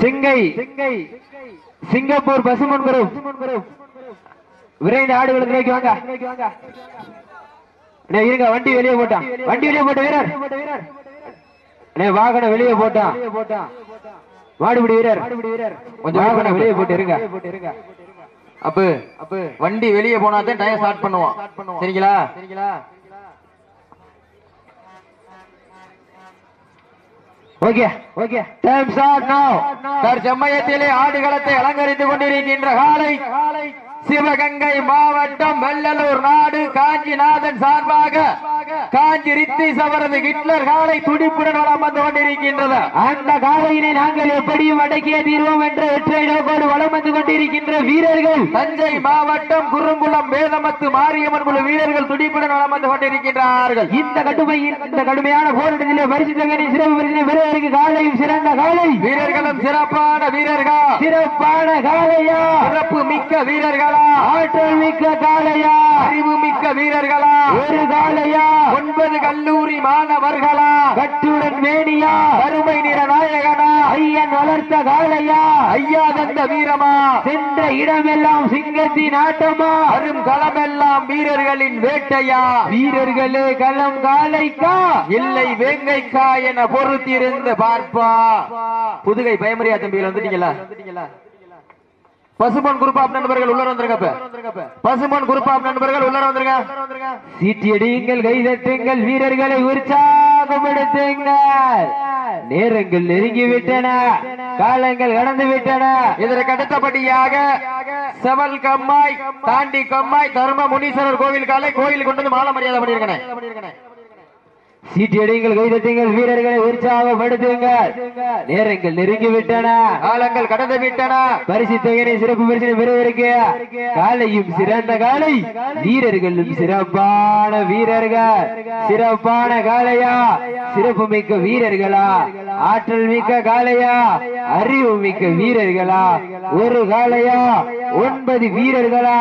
சிங்கை Singapore Pasumpon group விரைந்து ஆடுகளுக்கு நோக்கி வாங்க. இருங்க, வண்டி வெளியே போட்டான். வீரர் வாகனம் வெளியே போட்டான். மாடுபிடி வீரர் கொஞ்சம் வாகனம் வெளியே போட்டு இருங்க. அப்ப வண்டி வெளியே போனா தான் டயர் ஸ்டார்ட் பண்ணுவோம். சரிங்களா? ஓகே டைம் ஸ்டார்ட் நவ. தற்சமயத்திலே ஆடுகளத்தை அலங்கரித்துக் கொண்டிருக்கின்ற காலை சிவகங்கை மாவட்டம் வெள்ளலூர் நாடு காஞ்சிநாதன் சார்பாக காஞ்சி ரித்திஸ் அவரது ஹிட்லர் காலை துடிப்புடன் வளம் வந்து கொண்டிருக்கின்றது. அந்த காலையினை நாங்கள் எப்படியும் அடக்கிய தீர்வோம் என்ற வெற்றை நோக்கோடு வளம் வந்து கொண்டிருக்கின்ற வீரர்கள் தஞ்சை மாவட்டம் குறுங்குளம் வேதமத்து மாரியம்மன் குழு வீரர்கள் துடிப்புடன் வளம் வந்து கொண்டிருக்கின்றார்கள். இந்த கடுமையான போராட்டத்திலே பரிசு தொகையை சிறப்பு பரிசினை பெறுவதற்கு காலையும் சிறந்த காலை வீரர்களும் சிறப்பான வீரர்கள். சிறப்பான காலையா, சிறப்பு மிக்க வீரர்களா, ஆற்றல் மிக்க காலையா, அறிவு மிக்க வீரர்களா, ஒரு காலையா, 9 கல்லூரி மாணவர்களா, கட்டுடன் மேனியா, கருமை நிற நாயகனா, ஐயன் வளர்த்த காலையா, ஐயா தந்த வீரமா, சென்ற இடமெல்லாம் சிங்கத்தின் ஆட்டமா, வரும் களமெல்லாம் வீரர்களின் வேட்டையா, வீரர்களே களம் காலைக்கா இல்லை வேங்கைக்கா என பொறுத்திருந்து பார்ப்பா. புதுகை பயமரியா தம்பிகள் வந்துட்டீங்களா? பசுமன் குருப்பாப் நண்பர்கள் உள்ள வந்துருங்க. பசுமன் குருப்பாப் நண்பர்கள் உள்ள வந்துருங்க. சீட்டியடியுங்கள், கைதட்டுங்கள், வீரர்களை உற்சாகப்படுத்துங்கள். நேரங்கள் நெருங்கிவிட்டன, காலங்கள் கடந்து விட்டன. இதற்கு அடுத்தபடியாக செவல் கம்மாய் தாண்டி கம்மாய் தர்ம முனீஸ்வரர் கோவில் காலை கோயில் கொண்டு வந்து மாலை மரியாதை பண்ணிருக்கேன். சீட்டியடியுங்கள், கைதட்டுங்கள், வீரர்களை உற்சாகப்படுத்துங்கள். நேரங்கள் நெருங்கிவிட்டன, காலங்கள் கடந்து விட்டன. பரிசு தொகையை சிறப்பு பரிசு பெறுவதற்கு காலையும் சிறந்த காலை, வீரர்களும் சிறப்பான வீரர்கள். சிறப்பான காலையா, சிறப்பு மிக்க வீரர்களா, ஆற்றல் மிக்க காலையா, அறிவு மிக்க வீரர்களா, ஒரு காலையா, 9 வீரர்களா,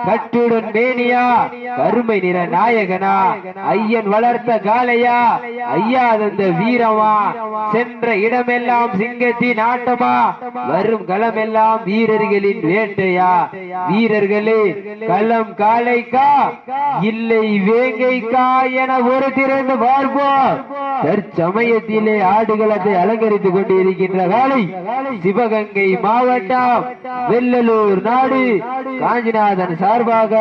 கட்டுடன் மேனியா, கருமை நிற நாயகனா, ஐயன் வளர்த்த காலையா, ஐயா தந்த வீரமா, சென்ற இடமெல்லாம் சிங்கத்தின் ஆட்டமா, வரும் களமெல்லாம் வீரர்களின் வேட்டையா, வீரர்களே களம் காலைக்கா இல்லை வேங்கைக்கா என ஒரு திறந்து பார்ப்போம். தற்சமயத்திலே ஆடுகளத்தை அலங்கரித்துக் கொண்டிருக்கின்ற காலை சிவகங்கை மாவட்டம் வெள்ளலூர் நாடு காஞ்சிநாதன் சார்பாக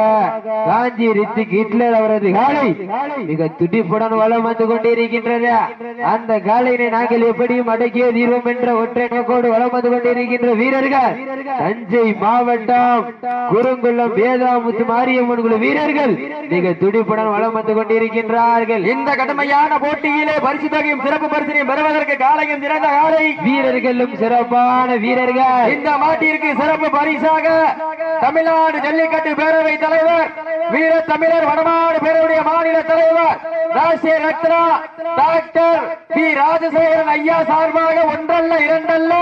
காஞ்சி ரித்திக் ஹிட்லர் அவரது காலை மிக துடிப்புடன் வளம் வந்து கொண்டிருக்கின்றது. அந்த காலையினை நாங்கள் எப்படியும் அடக்கிய தீர்வோம் என்ற ஒற்றை நோக்கோடு வளம் வந்து கொண்டிருக்கின்ற வீரர்கள் தஞ்சை மாவட்டம் குறுங்குளம் வேதாமுத்து மாரியம்மன் குழு வீரர்கள் மிக துடிப்புடன் வளம் வந்து கொண்டிருக்கின்றார்கள். இந்த கடுமையான போட்டியிலே பரிசு தொகையும் சிறப்பு பரிசினையும் பெறுவதற்கு காலையும் சிறந்த காலை, வீரர்களும் சிறப்பான வீரர்கள். இந்த மாட்டிற்கு சிறப்பு பரிசாக தமிழ்நாடு ஜல்லிக்கட்டு பேரவை தலைவர் வீர தமிழர் வடமாடு பேரவையுடைய மாநில தலைவர் ராஷ்டிரிய ரத்னா டாக்டர் பி ராஜசேகரன் ஐயா சார்பாக ஒன்றல்ல இரண்டல்ல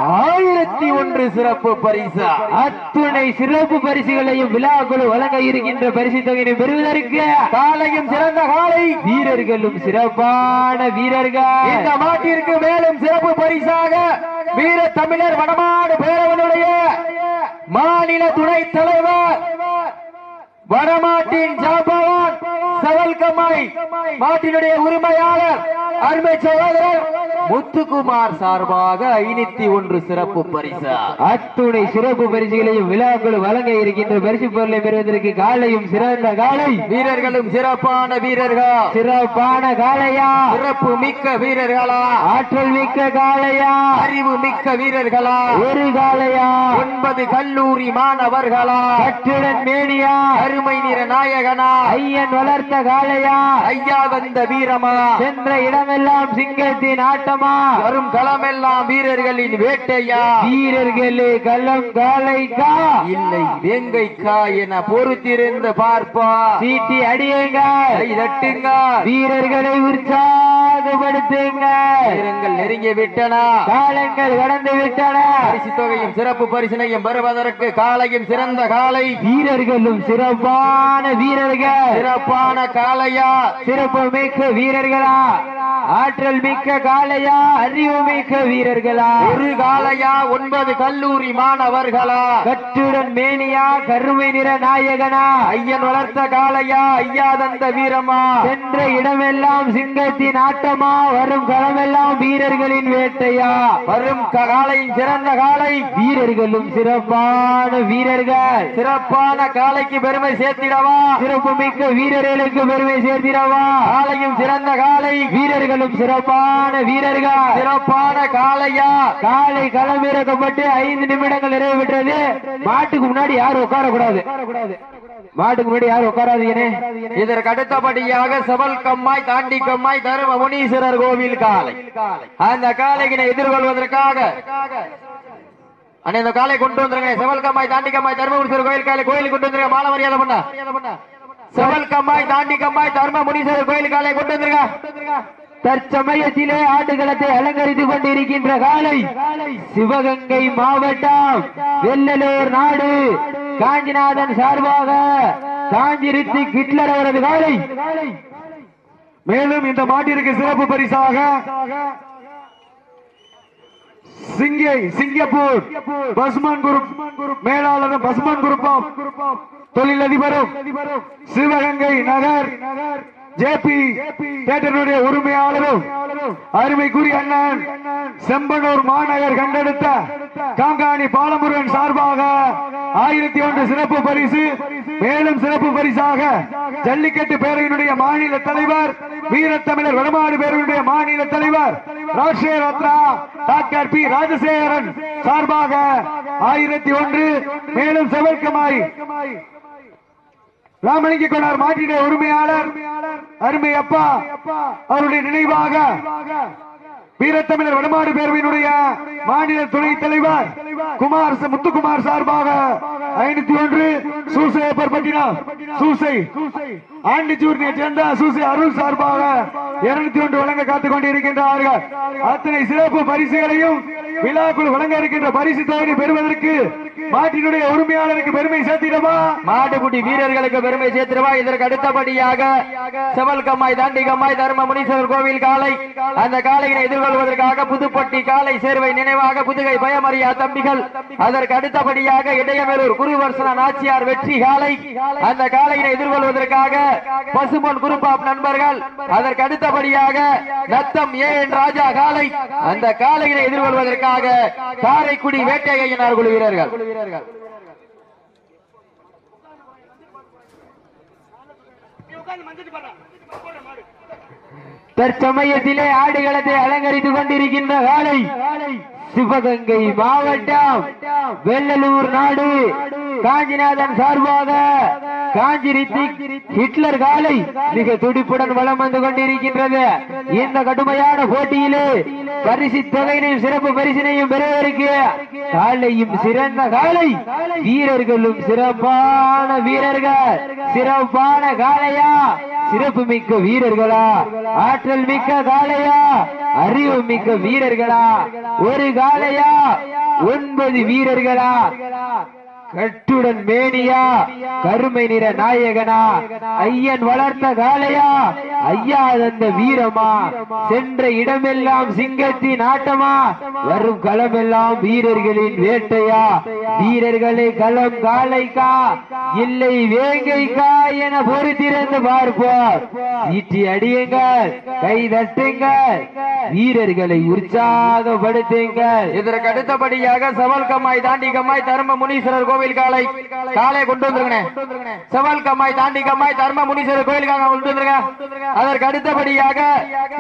1001 சிறப்பு பரிசு, அத்துணை சிறப்பு பரிசுகளையும் விழாக்குழு வழங்க இருக்கின்ற பரிசு தொகையை பெறுவதற்கு காலையும் சிறந்த காலை, வீரர்களும் சிறப்பான வீரர்கள். இந்த மாட்டிற்கு மேலும் சிறப்பு பரிசாக வீர தமிழர் வடமாடு பேரவனுடைய மாநில துணைத் தலைவர் வடமாட்டின் ஜாம்பவான் செவல்கம்மாய் மாட்டினுடைய உரிமையாளர் அருமை சகோதரர் முத்துக்குமார் சார்பாக 501 சிறப்பு பரிசு, அத்துணை சிறப்பு பரிசுகளையும் விழாக்கள் வழங்க இருக்கின்ற பரிசு பொருளை பெறுவதற்கு காலையும் சிறந்த காலை, வீரர்களும் சிறப்பான வீரர்கள். சிறப்பான காலையா, சிறப்பு மிக்க வீரர்களா, ஆற்றல் மிக்க காலையா, அறிவு மிக்க வீரர்களா, ஒரு காலையா, 9 கல்லூரி மாணவர்களா, கட்டுடன் மேனியா, கருமை நிற நாயகனா, ஐயன் வளர்த்த காலையா, ஐயா வந்த வீரமா, சென்ற இடமெல்லாம் சிங்கத்தின் ஆட்டமா, வரும் களமெல்லாம் வீரர்களின் வேட்டையா, வீரர்களே களம் காலைக்கா இல்லை வேங்கைக்கா என பொறுத்திருந்து பார்ப்பா. சீட்டி அடியுங்க, தட்டுங்க, வீரர்களை உற்சாகப்படுத்துங்க. வீரங்கள் நெருங்கி விட்டன, காலங்கள் கடந்து விட்டன. பரிசு தொகையும் சிறப்பு பரிசினையும் பெறுவதற்கு காலையும் சிறந்த காலை, வீரர்களும் சிறப்பான வீரர்கள். சிறப்பான காலையா, சிறப்பு மிக்க வீரர்களா, ஆற்றல் மிக்க காளையா அறிவு மிக்க வீரர்களா ஒரு காளையா 9 கல்லூரி மாணவர்களா கட்டுடன் மேனியா கருமை நிற நாயகனா ஐயன் வளர்த்த காளையா ஐயா தந்த வீரமா சென்ற இடமெல்லாம் சிங்கத்தின் ஆட்டமா வரும் களமெல்லாம் வீரர்களின் வேட்டையா வரும் காளையின் சிறந்த காளை வீரர்களும் சிறப்பான வீரர்கள் சிறப்பான காளைக்கு பெருமை சேர்த்திடவா சிறப்பு மிக்க வீரர்களுக்கு பெருமை சேர்த்திடவா காளையும் சிறந்த காளை வீரர்களும் சிறப்பான வீரர்கள் சிறப்பான காளையா காலை களமிறக்கப்பட்டு 5 நிமிடங்கள் நிறைவு பெற்றது மாட்டுக்கு முன்னாடி யாரும் உட்காரக்கூடாது மாட்டுக்கு முன்னாடி யாரும் உட்காராதீங்கன்னு இதற்கு அடுத்தபடியாக செவல் கம்மாய் தாண்டி கம்மாய் தரும முனீஸ்வரர் கோவில் காளை அந்த காளையினை எதிர்கொள்வதற்காக அந்த காலை கொண்டு வந்துருங்க செவல் கம்மாய் தாண்டி கம்மாய் தரும முனீஸ்வரர் கோவில் காலை கோயிலுக்கு கொண்டு வந்துருங்க மாலை மரியாதை பண்ண செவல் கம்மாய் தாண்டி கம்மாய் தரும முனீஸ்வரர் கோயில் காலை கொண்டு வந்துருங்க தற்சமயத்திலே ஆடுகளத்தை அலங்கரித்துக் கொண்டிருக்கின்ற காலை சிவகங்கை மாவட்டம் வெள்ளலூர் நாடு காஞ்சிநாதன் சார்பாக காஞ்சிருத்தி கிட்லர் அவரது காலை. மேலும் இந்த மாட்டிற்கு சிறப்பு பரிசாக சிங்கப்பூர் பஸ்மான் குரூப் மேலாளரும் பஸ்மான் குரூப் தொழிலதிபரும் சிவகங்கை நகர் ஜேபி தியேட்டருடைய உரிமையாளரும் அருமைக்குரிய அண்ணன் செம்பனூர் மாநகர் கண்டெடுத்த காங்காணி பாலமுருகன் சார்பாக 1001 சிறப்பு பரிசு. மேலும் சிறப்பு பரிசாக ஜல்லிக்கட்டு பேரவையினுடைய மாநில தலைவர் வீரத்தமிழர் வடமாடு பேரவையினுடைய மாநில தலைவர் ராஷ்டிரிய ரத்னா டாக்டர் பி ராஜசேகரன் சார்பாக 1001. மேலும் செவல்கமாய் ராமலிங்க கொண்டார் மாட்டினுடைய உரிமையாளர் அருமை அப்பா அவருடைய நினைவாக வீரத்தமிழர் வடமாடு பேரவையினுடைய மாநில துணைத் தலைவர் முத்துக்குமார் சார்பாக 501. சூசையப்பர் பட்டினம் சூசை ஆண்டிச்சூரினை சேர்ந்த சூசை அருள் சார்பாக 201 வழங்க காத்துக் கொண்டிருக்கின்றார்கள். அத்தனை சிறப்பு பரிசுகளையும் விழாக்குள் வழங்க இருக்கின்ற பரிசு தொகையை பெறுவதற்கு மாட்டினுடைய உரிமையாளருக்கு பெருமை சேர்த்திடவா மாட்டுக்குட்டி வீரர்களுக்கு பெருமை சேர்த்திடவா. இதற்கு அடுத்தபடியாக செவல் கம்மாய் தாண்டி கம்மாய் தர்ம முனீஸ்வரர் கோவில் காலை அந்த காலையினை எதிர்கொள்வதற்காக புதுப்பட்டி காலை சேர்வை நினைவாக புதுகை பயமறியா தம்பிகள். அதற்கு அடுத்தபடியாக இடையமேலூர் குருவர்சன நாச்சியார் வெற்றி காலை அந்த காலையினை எதிர்கொள்வதற்காக பசுமன் குரூப் ஆப் நண்பர்கள். அதற்கு அடுத்தபடியாக நத்தம் ஏன் ராஜா காலை அந்த காலையினை எதிர்கொள்வதற்காக காரைக்குடி வேட்டையனார் குழு வீரர்கள். தற்சமயத்திலே ஆடுகளத்தை அலங்கரித்துக் கொண்டிருக்கின்ற காலை சிவகங்கை மாவட்டம் வெள்ளலூர் நாடு காஞ்சிநாதன் சார்பாக காஞ்சிரித்தி ஹிட்லர் காலை மிக துடிப்புடன் வலம் வந்து கொண்டிருக்கின்றது. இந்த கடுமையான போட்டியிலே பரிசு தொகையினையும் சிறப்பு பரிசினையும் பெறுவதற்கு காலையும் சிறந்த காலை வீரர்களும் சிறப்பான வீரர்கள். சிறப்பான காளையா சிறப்பு மிக்க வீரர்களா ஆற்றல் மிக்க காளையா அறிவு மிக்க வீரர்களா ஒரு காளையா 9 வீரர்களா கட்டுடன் மேனியா கருமை நிற நாயகனா ஐயன் வளர்த்த காளையா ஐயா தந்த வீரமா சென்ற இடமெல்லாம் சிங்கத்தின் ஆட்டமா வரும் களமெல்லாம் வீரர்களின் வேட்டையா வீரர்களை களம் காளைக்கா இல்லை வேங்கைக்கா என பொறுத்திருந்து பார்ப்போம். ஈட்டி அடியுங்கள் கை தட்டுங்கள் வீரர்களை உற்சாகப்படுத்துங்கள். இதற்கு அடுத்தபடியாக செவல் கம்மாய் தாண்டி கம்மாய் தர்ம முனீஸ்வரர் கோவில் காலை காலை கொண்டு வந்துருங்க. செவல் கம்மாய் தாண்டி கம்மாய் தர்ம முனீஸ்வரர் கோயிலுக்காக கொண்டு வந்துருங்க. அதற்கு அடுத்தபடியாக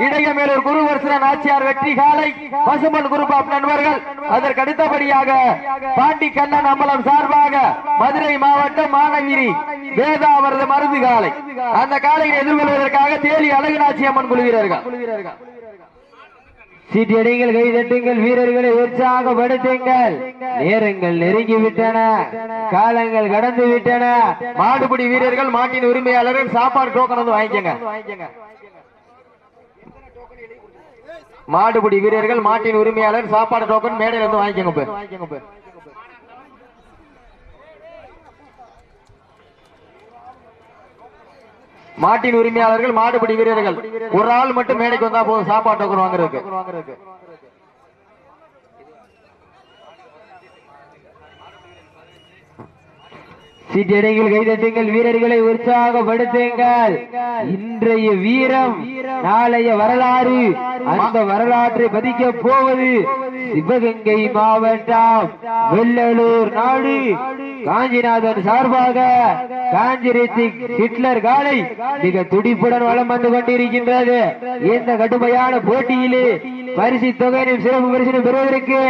இடையமேலூர் குருவர்சன நாச்சியார் வெற்றி காலை பசுமன் குரூப் ஆப் நண்பர்கள். அதற்கு அடுத்தபடியாக பாண்டி கண்ணன் அம்பலம் சார்பாக மதுரை மாவட்டம் மானகிரி வேதா அவரது மருது காலை அந்த காலையை எதிர்கொள்வதற்காக தேலி அழகுநாச்சி அம்மன் குழு வீரர்கள். சீட்டியடிங்கள் கை தட்டுங்கள் வீரர்களை உற்சாகப்படுத்துங்கள். நேரங்கள் நெருங்கிவிட்டன காலங்கள் கடந்து விட்டன. மாடுபிடி வீரர்கள் மாட்டின் உரிமையாளர்கள் சாப்பாடு டோக்கன் வந்து வாங்கிக்கங்க. மாடுபிடி வீரர்கள் மாட்டின் உரிமையாளர் சாப்பாடு டோக்கன் மேடையில இருந்து வாங்கிக்கங்க. மாட்டின் உரிமையாளர்கள் மாடுபிடி வீரர்கள் ஒரு ஆள் மட்டும் மேடைக்கு வந்தா போதும் சாப்பாடு டோக்கன் வாங்குறதுக்கு. சீட்டடிகள் கைதட்டுங்கள், வீரர்களை உற்சாகப்படுத்துங்கள். இன்றைய வீரம் நாளைய வரலாறு. அந்த வரலாற்றை பதிக்க போவது சிவகங்கை மாவட்டம் வெள்ளலூர் நாடு காஞ்சிநாதன் சார்பாக காஞ்சிரித்தி ஹிட்லர் காலை மிக துடிப்புடன் வளம் வந்து கொண்டிருக்கின்றது. இந்த கடுமையான போட்டியிலே பரிசு தொகையிலும் சிறப்பு பரிசு பெறுவதற்கு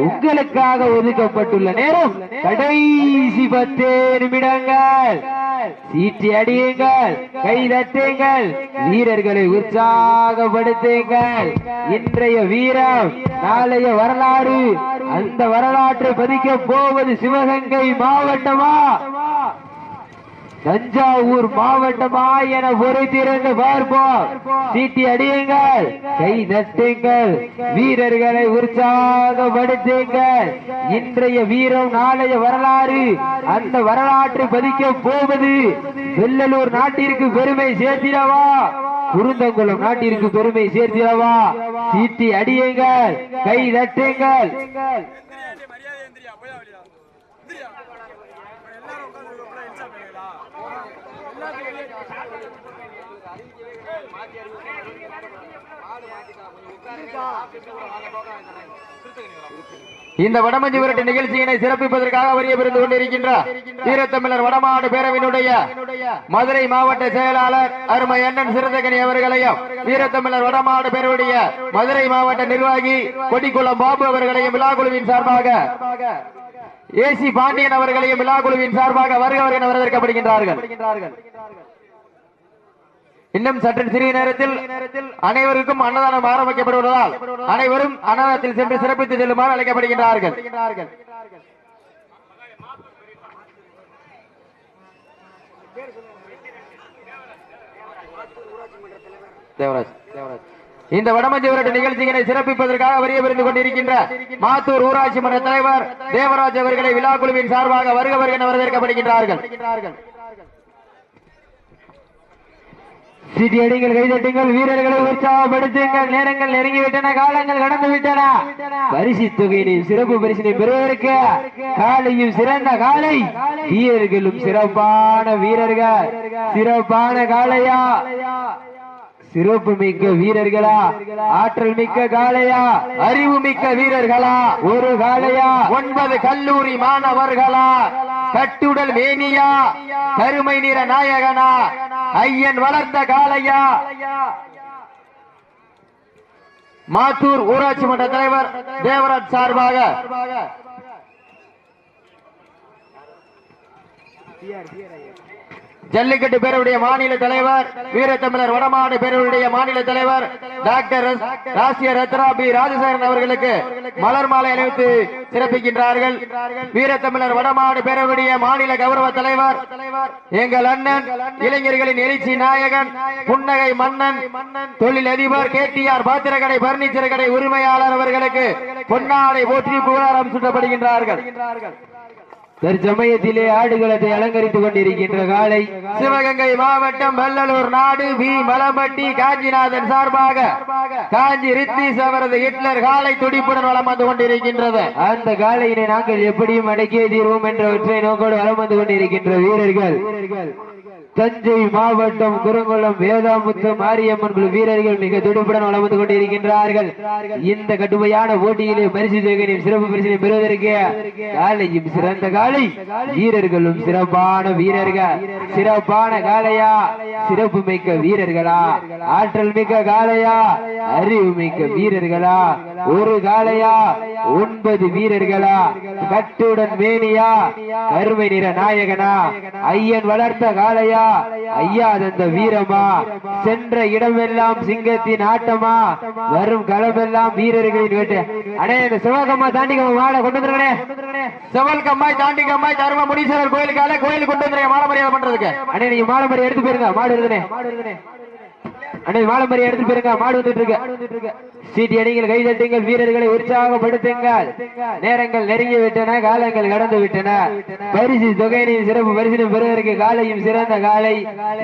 உங்களுக்காக ஒதுக்கப்பட்டுள்ள நேரம் கடைசி 10 நிமிடங்கள். சீட்டி அடியுங்கள், கை தட்டுங்கள், வீரர்களை உற்சாகப்படுத்துங்கள். இன்றைய வீரம் நாளைய வரலாறு. அந்த வரலாற்றை பதிக்க போவது சிவகங்கை மாவட்டமா தஞ்சாவூர் மாவட்டமா என பொறுத்திருந்து பார்ப்போம். சீட்டி அடியுங்கள், கை தட்டுங்கள், வீரர்களை உற்சாகப்படுத்துங்கள். இன்றைய வீரம் நாளைய வரலாறு. அந்த வரலாற்றை பதிக்க போவது வெள்ளலூர் நாட்டிற்கு பெருமை சேர்த்திடவா, குருந்தங்குளம் நாட்டிற்கு பெருமை சேர்த்திடவா? சீட்டி அடியுங்கள், கை தட்டுங்கள். இந்த வடமஞ்சி விரட்டு நிகழ்ச்சியினை சிறப்பிப்பதற்காக வரிய பிரிந்து கொண்டிருக்கின்றார் வீரத்தமிழர் வடமாடு பேரவையினுடைய மதுரை மாவட்ட செயலாளர் அருமை அண்ணன் சிறுதகனி அவர்களையும், வீரத்தமிழர் வடமாடு பேரவையுடைய மதுரை மாவட்ட நிர்வாகி கொடிக்குளம் பாபு அவர்களையும் விழாக்குழுவின் சார்பாக ஏசி பாண்டியன் அவர்களையும் விழாக்குழுவின் சார்பாக வருக வருக வரவேற்கப்படுகின்றார்கள். இன்னும் சற்று சிறிய நேரத்தில் அனைவருக்கும் அன்னதானம் ஆரம்பிக்கப்படுவதால் அனைவரும் அன்னதானத்தில் சென்று சிறப்பித்து செல்லுமாறு அழைக்கப்படுகின்றார்கள். இந்த வடமஞ்சி விரட்டு நிகழ்ச்சியினை சிறப்பிப்பதற்காக வரிய பிரிந்து கொண்டிருக்கின்ற மாத்தூர் ஊராட்சி மன்ற தலைவர் தேவராஜ் அவர்களை விழாக்குழுவின் சார்பாக வருக வருக வரவேற்கப்படுகின்றார்கள். சீட்டியடிகள், கைதட்டுங்கள், வீரர்களை உற்சாகப்படுத்துங்கள். நேரங்கள் நெருங்கிவிட்டன, காலங்கள் கடந்து விட்டன. பரிசு தொகையினையும் சிறப்பு பரிசினை பெறுவதற்கு காலையும் சிறந்த காலை, வீரர்களும் சிறப்பான வீரர்கள். சிறப்பான காலையா, சிறப்பு மிக்க வீரர்களா, ஆற்றல் மிக்க காளையா, அறிவு மிக்க வீரர்களா, ஒரு காளையா, 9 கல்லூரி மாணவர்களா, கட்டுடல் மேனியா, கருமை நிற நாயகனா, ஐயன் வளர்த்த காளையா? மாத்தூர் ஊராட்சி மன்ற தலைவர் தேவராஜ் சார்பாக ஜல்லிக்கட்டு பேரவையுடைய மாநில தலைவர், வீரத்தமிழர் வடமாடு பேரவையுடைய மாநில தலைவர் டாக்டர் ராசிய ரத்னா பி ராஜசேகரன் அவர்களுக்கு மலர் மாலை அணிவித்து சிறப்பிக்கின்றார்கள். வீரத்தமிழர் வடமாடு பேரவையுடைய மாநில கௌரவ தலைவர் எங்கள் அண்ணன், இளைஞர்களின் எழுச்சி நாயகன், புன்னகை மன்னன், தொழில் அதிபர் KTR பாத்திரக்கடை பர்னிச்சர் கடை உரிமையாளர் அவர்களுக்கு பொன்னாடை போற்றி புகழாரம் சூட்டப்படுகின்றார்கள். தற்சமயத்திலே ஆடுகளத்தை அலங்கரித்துக் கொண்டிருக்கின்ற காலை சிவகங்கை மாவட்டம் வெள்ளலூர் நாடு பி மலம்பட்டி காஞ்சிநாதன் சார்பாக காஞ்சி ரித்தீஸ் அவரது ஹிட்லர் காலை துடிப்புடன் வளம் வந்து கொண்டிருக்கின்றது. அந்த காலையினை நாங்கள் எப்படியும் அடக்கிய தீர்வோம் என்ற ஒற்றை நோக்கோடு வளம் வந்து கொண்டிருக்கின்ற வீரர்கள் தஞ்சை மாவட்டம் குருங்குளம் வேதாமுத்து மாரியம்மன் குழு வீரர்கள் மிக துடிப்புடன் வளம் வந்து கொண்டிருக்கின்றார்கள். இந்த கடுமையான போட்டியிலே பரிசு தொகையினையும் சிறப்பு பரிசினை பெறுவதற்கு காலையும் சிறந்த காலை, வீரர்களும் சிறப்பான வீரர்கள். சிறப்பான காளையா, சிறப்பு மிக்க வீரர்களா, ஆற்றல் மிக்க காளையா, அறிவு மிக்க வீரர்களா, ஒரு காளையா, 9 வீரர்களா, கட்டுடன் மேனியா, கருமை நிற நாயகனா, ஐயன் வளர்த்த காளையா, ஐயா தந்த வீரமா, சென்ற இடமெல்லாம் சிங்கத்தின் ஆட்டமா, வரும் களமெல்லாம் வீரர்களின் வேட்டை. அடே இந்த சிவகம்மா தாண்டிகம்மா மாலை கொண்டு வந்துருக்கனே, சிவகம்மாய் தாண்டிகம்மாய் தர்ம முனீஸ்வரர் கோயிலுக்கால கோயிலுக்கு கொண்டு வந்துருக்க மாலை மரியாதை பண்றதுக்கு. அடே நீங்க மாலை மரியாதை எடுத்து போயிருங்க, மாடு இருக்குனே. அண்ணே மாலம்பரி எடுத்து போயிருங்க. மாடு வந்துட்டு இருக்கு. சீட்டி அடிங்கள், கை தட்டுங்கள், வீரர்களை உற்சாகப்படுத்துங்கள். நேரங்கள் நெருங்கி விட்டன, காலங்கள் கடந்து விட்டன. பரிசு தொகையினையும் சிறப்பு பரிசிலும் பெறுவதற்கு காலையும் சிறந்த காலை,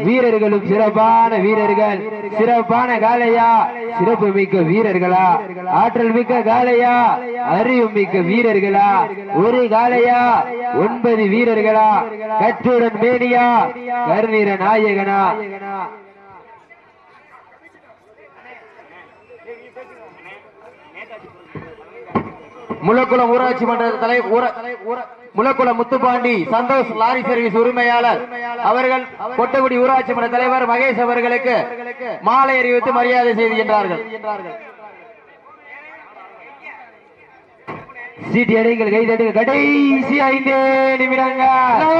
வீரர்களும் சிறப்பான வீரர்கள். சிறப்பான காலையா, சிறப்பு மிக்க வீரர்களா, ஆற்றல் மிக்க காலையா, அறிவு மிக்க வீரர்களா, ஒரு காலையா 9 வீரர்களா, கற்றுடன் மேனியா, கருநீர நாயகனா? முலக்குளம் ஊராட்சி மன்ற தலைவர் முலக்குளம் முத்துப்பாண்டி சந்தோஷ் லாரி சர்வீஸ் உரிமையாளர் அவர்கள், கொட்டகுடி ஊராட்சி மன்ற தலைவர் மகேஷ் அவர்களுக்கு மாலை அறிவித்து மரியாதை செய்கின்றார்கள். சீட்டி அடிங்கள், கை தட்டுங்கள். கடைசி 5 நிமிடங்கள்.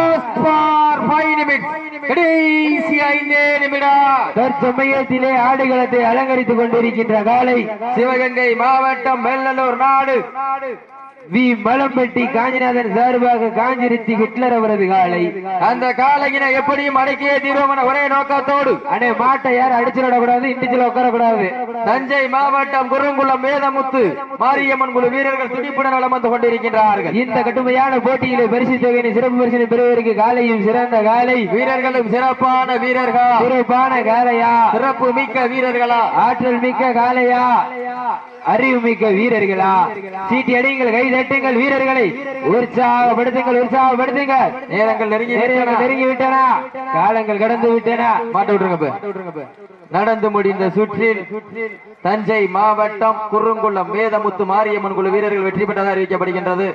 கடைசி 5 நிமிடம். தற்சமயத்திலே ஆடுகளத்தை அலங்கரித்துக் கொண்டிருக்கின்ற காலை சிவகங்கை மாவட்டம் மெல்லலூர் நாடு வி மலம்பட்டி காஞ்சிநாதன் சார்பாக காஞ்சிருத்தி ஹிட்லர் அவரது காலை. அந்த காலையினை எப்படியும் அடக்கியே தீர்வோம் என ஒரே நோக்கத்தோடு அண்ணே மாட்டை யாரும் அடிச்சுடக்கூடாது, இண்டிச்சுல உட்காரக்கூடாது. தஞ்சை மாவட்டம் குருங்குளம் வேதமுத்து மாரியம்மன் குழு வீரர்கள் துடிப்புடன் வலம் வந்து கொண்டிருக்கின்றார்கள். இந்த கடுமையான போட்டியிலே பரிசு தொகையினை சிறப்பு பரிசினை பெறுவதற்கு காலையும் சிறந்த காலை, வீரர்களும் சிறப்பான வீரர்கள். சிறப்பான காலையா, சிறப்பு மிக்க வீரர்களா, ஆற்றல் மிக்க காலையா, அறிவு மிக்க வீரர்களா? சீட்டி அடிங்கள், கை தட்டுங்கள், வீரர்களை உற்சாகப்படுத்துங்கள், உற்சாகப்படுத்துங்கள். நேரங்கள் நெருங்கி விட்டன, காலங்கள் கடந்து விட்டன. மாட்ட விட்டுருங்க. நடந்து முடிந்த சுற்றில் தஞ்சை மாவட்டம் குருங்குளம் வேதமுத்து மாரியம்மன் குழு வீரர்கள் வெற்றி பெற்றதாக அறிவிக்கப்படுகின்றது.